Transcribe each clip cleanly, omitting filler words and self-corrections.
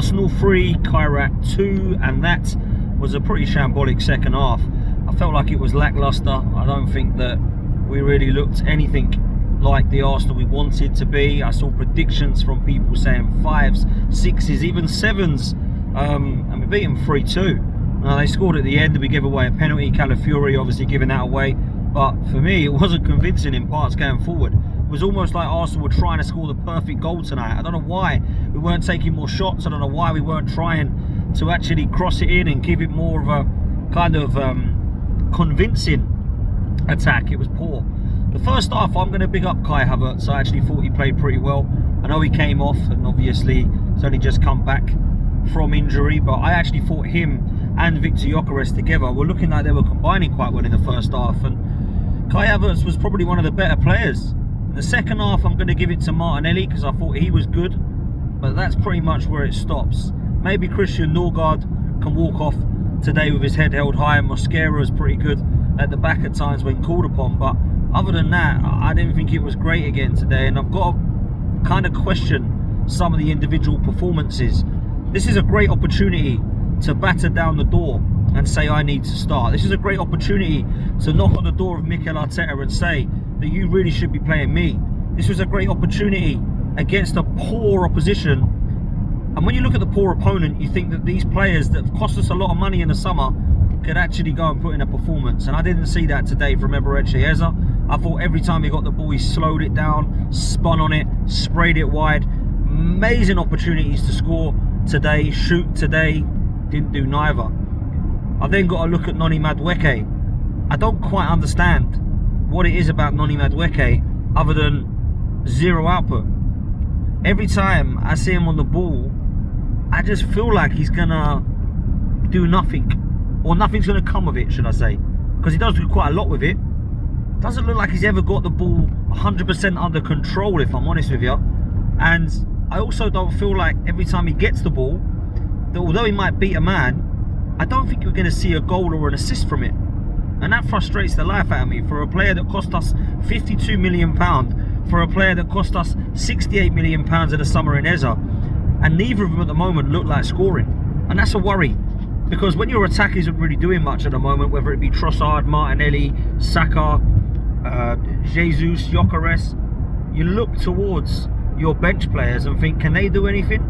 Arsenal 3, Kairat 2, and that was a pretty shambolic second half. I felt like it was lackluster. I don't think that we really looked anything like the Arsenal we wanted to be. I saw predictions from people saying 5s, 6s, even 7s, and we beat them 3-2. Now, they scored at the end and we gave away a penalty. Calafiori obviously giving that away, but for me it wasn't convincing in parts going forward. It was almost like Arsenal were trying to score the perfect goal tonight. I don't know why we weren't taking more shots. I don't know why we weren't trying to actually cross it in and give it more of a kind of convincing attack. It was poor. The first half, I'm going to big up Kai Havertz. I actually thought he played pretty well. I know he came off and obviously he's only just come back from injury, but I actually thought him and Victor Gyökeres together were looking like they were combining quite well in the first half, and Kai Havertz was probably one of the better players. The second half, I'm going to give it to Martinelli because I thought he was good, but that's pretty much where it stops. Maybe Christian Norgard can walk off today with his head held high, and Mosquera is pretty good at the back at times when called upon, but other than that, I didn't think it was great again today, and I've got to kind of question some of the individual performances. This is a great opportunity to batter down the door and say I need to start. This is a great opportunity to knock on the door of Mikel Arteta and say that you really should be playing me. This was a great opportunity against a poor opposition, and when you look at the poor opponent, you think that these players that have cost us a lot of money in the summer could actually go and put in a performance, and I didn't see that today from Eberechi Eza. I thought every time he got the ball he slowed it down, spun on it, sprayed it wide. Amazing opportunities to score today, shoot today, didn't do neither. I then got to look at Noni Madueke. I don't quite understand what it is about Noni Madueke other than zero output. Every time I see him on the ball, I just feel like he's gonna do nothing, or nothing's gonna come of it, should I say, because he does do quite a lot with it. Doesn't look like he's ever got the ball 100% under control, if I'm honest with you. And I also don't feel like every time he gets the ball, that although he might beat a man, I don't think you're going to see a goal or an assist from it. And that frustrates the life out of me for a player that cost us £52 million, for a player that cost us £68 million in the summer in Eza. And neither of them at the moment look like scoring. And that's a worry, because when your attack isn't really doing much at the moment, whether it be Trossard, Martinelli, Saka, Jesus, Gyökeres, you look towards your bench players and think, can they do anything?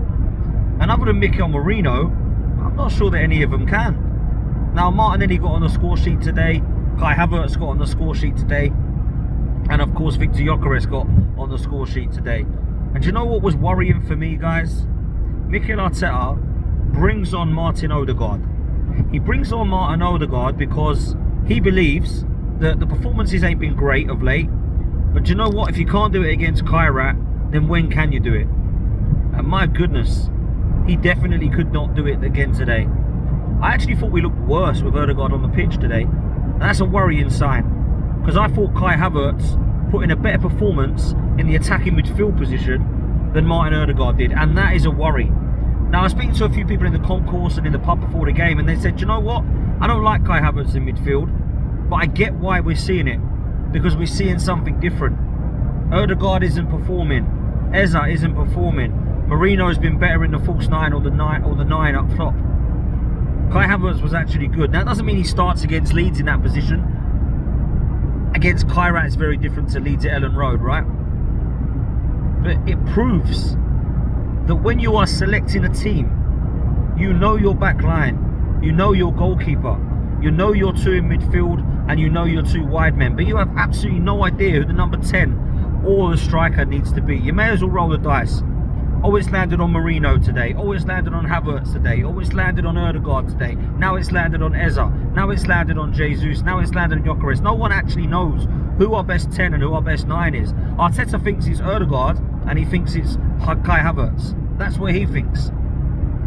And other than Mikel Merino, I'm not sure that any of them can. Now, Martinelli got on the score sheet today, Kai Havertz got on the score sheet today, and of course Victor Gyökeres got on the score sheet today. And do you know what was worrying for me, guys? Mikel Arteta brings on Martin Odegaard. He brings on Martin Odegaard because he believes that the performances ain't been great of late, but do you know what? If you can't do it against Kairat, then when can you do it? And my goodness, he definitely could not do it again today. I actually thought we looked worse with Odegaard on the pitch today, and that's a worrying sign, because I thought Kai Havertz put in a better performance in the attacking midfield position than Martin Odegaard did, and that is a worry. Now, I was speaking to a few people in the concourse and in the pub before the game, and they said, you know what, I don't like Kai Havertz in midfield, but I get why we're seeing it, because we're seeing something different. Odegaard isn't performing, Eza isn't performing, Merino's been better in the false nine or the nine up top. Kai Havertz was actually good. Now, that doesn't mean he starts against Leeds in that position. Against Kairat, it's very different to Leeds at Ellen Road, right? But it proves that when you are selecting a team, you know your back line, you know your goalkeeper, you know your two in midfield, and you know your two wide men, but you have absolutely no idea who the number 10 or the striker needs to be. You may as well roll the dice. Oh, it's landed on Merino today. Oh, it's landed on Havertz today. Oh, it's landed on Odegaard today. Now it's landed on Eza. Now it's landed on Jesus. Now it's landed on Gyökeres. No one actually knows who our best 10 and who our best 9 is. Arteta thinks it's Odegaard and he thinks it's Kai Havertz. That's what he thinks.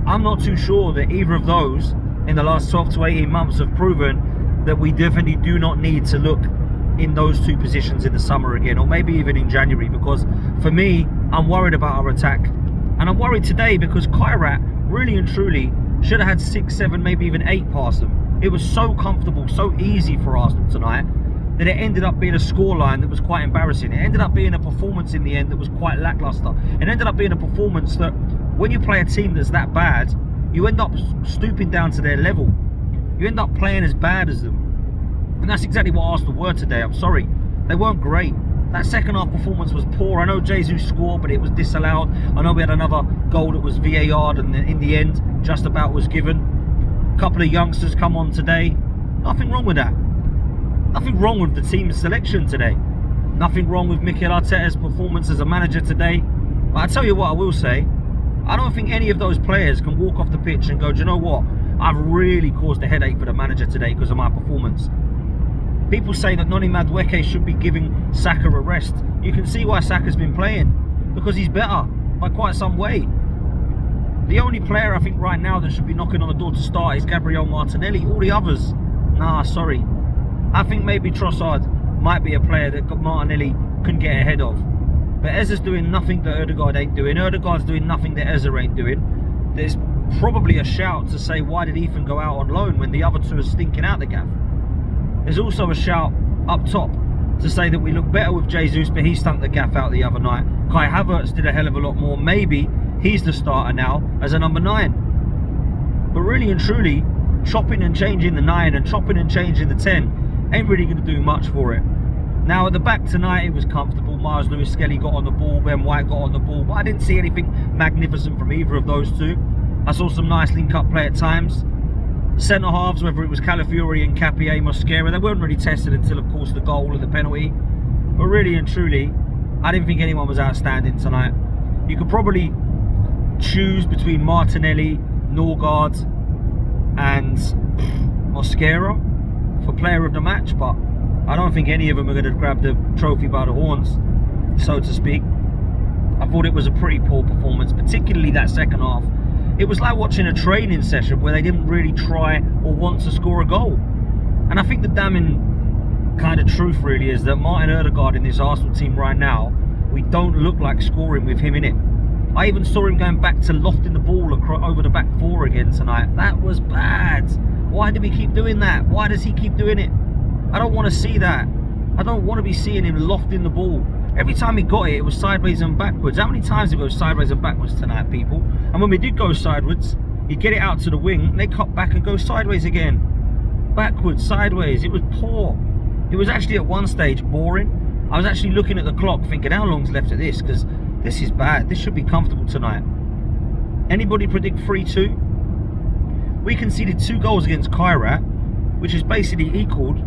I'm not too sure that either of those in the last 12 to 18 months have proven that we definitely do not need to look in those two positions in the summer again, or maybe even in January, because for me, I'm worried about our attack. And I'm worried today because Kairat really and truly should have had 6, 7, maybe even 8 past them. It was so comfortable, so easy for Arsenal tonight, that it ended up being a scoreline that was quite embarrassing. It ended up being a performance in the end that was quite lackluster. It ended up being a performance that when you play a team that's that bad, you end up stooping down to their level. You end up playing as bad as them. And that's exactly what Arsenal were today. I'm sorry. They weren't great. That second half performance was poor. I know Jesus scored, but it was disallowed. I know we had another goal that was VAR'd and in the end just about was given. A couple of youngsters come on today. Nothing wrong with that. Nothing wrong with the team's selection today. Nothing wrong with Mikel Arteta's performance as a manager today. But I tell you what I will say, I don't think any of those players can walk off the pitch and go, do you know what? I've really caused a headache for the manager today because of my performance. People say that Noni Madueke should be giving Saka a rest. You can see why Saka's been playing, because he's better by quite some way. The only player I think right now that should be knocking on the door to start is Gabriel Martinelli. All the others, nah, sorry. I think maybe Trossard might be a player that Martinelli can get ahead of. But Ezra's doing nothing that Ødegaard ain't doing. Ødegaard's doing nothing that Ezra ain't doing. There's probably a shout to say, why did Ethan go out on loan when the other two are stinking out the gaff? There's also a shout up top to say that we look better with Jesus, but he stunk the gaff out the other night. Kai Havertz did a hell of a lot more. Maybe he's the starter now as a number 9. But really and truly, chopping and changing the 9 and chopping and changing the 10 ain't really going to do much for it. Now at the back tonight, it was comfortable. Miles Lewis-Skelly got on the ball, Ben White got on the ball, but I didn't see anything magnificent from either of those two. I saw some nice link-up play at times. Centre halves, whether it was Calafiori and Cappier Mosquera, they weren't really tested until, of course, the goal and the penalty. But really and truly, I didn't think anyone was outstanding tonight. You could probably choose between Martinelli, Norgard, and Mosquera for player of the match, but I don't think any of them are going to grab the trophy by the horns, so to speak. I thought it was a pretty poor performance, particularly that second half. It was like watching a training session where they didn't really try or want to score a goal. And I think the damning kind of truth really is that Martin Ødegaard in this Arsenal team right now, we don't look like scoring with him in it. I even saw him going back to lofting the ball over the back 4 again tonight. That was bad. Why do we keep doing that? Why does he keep doing it? I don't want to see that. I don't want to be seeing him lofting the ball. Every time he got it, it was sideways and backwards. How many times did it go sideways and backwards tonight, people? And when we did go sideways, he'd get it out to the wing, and they cut back and go sideways again. Backwards, sideways. It was poor. It was actually at one stage boring. I was actually looking at the clock thinking, how long's left of this? Because this is bad. This should be comfortable tonight. Anybody predict 3-2? We conceded 2 goals against Kairat, which is basically equaled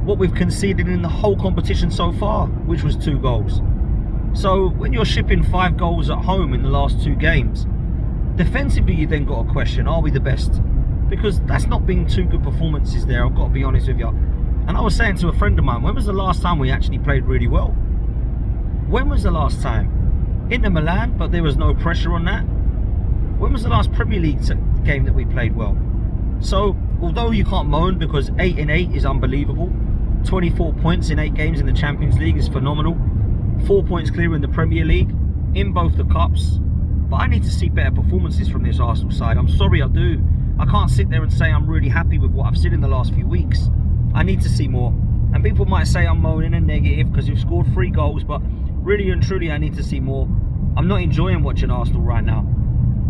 what we've conceded in the whole competition so far, which was 2 goals. So when you're shipping 5 goals at home in the last 2 games, defensively you then got a question, are we the best? Because that's not been 2 good performances there, I've got to be honest with you. And I was saying to a friend of mine, when was the last time we actually played really well? When was the last time? Inter Milan, but there was no pressure on that. When was the last Premier League game that we played well? So although you can't moan because 8 in 8 is unbelievable, 24 points in 8 games in the Champions League is phenomenal. 4 points clear in the Premier League, in both the cups. But I need to see better performances from this Arsenal side. I'm sorry, I do. I can't sit there and say I'm really happy with what I've seen in the last few weeks. I need to see more. And people might say I'm moaning and negative because you've scored 3 goals, but really and truly I need to see more. I'm not enjoying watching Arsenal right now.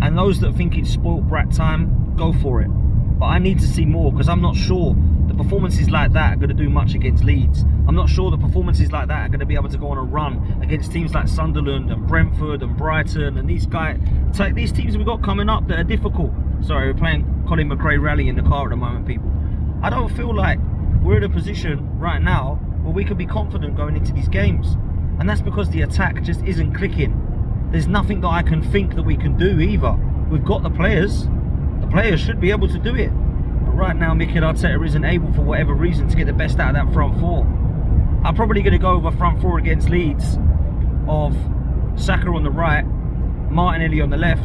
And those that think it's spoilt brat time, go for it. But I need to see more because I'm not sure the performances like that are going to do much against Leeds. I'm not sure the performances like that are going to be able to go on a run against teams like Sunderland and Brentford and Brighton and these teams we've got coming up that are difficult. Sorry, we're playing Colin McRae Rally in the car at the moment, people. I don't feel like we're in a position right now where we can be confident going into these games. And that's because the attack just isn't clicking. There's nothing that I can think that we can do either. We've got the players. The players should be able to do it. But right now, Mikel Arteta isn't able, for whatever reason, to get the best out of that front 4. I'm probably going to go over front 4 against Leeds of Saka on the right, Martinelli on the left.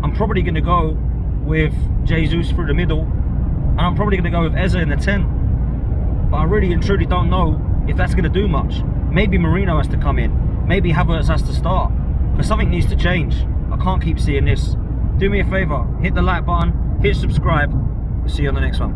I'm probably going to go with Jesus through the middle, and I'm probably going to go with Eze in the 10. But I really and truly don't know if that's going to do much. Maybe Marino has to come in. Maybe Havertz has to start. Because something needs to change. I can't keep seeing this. Do me a favour, hit the like button, hit subscribe. See you on the next one.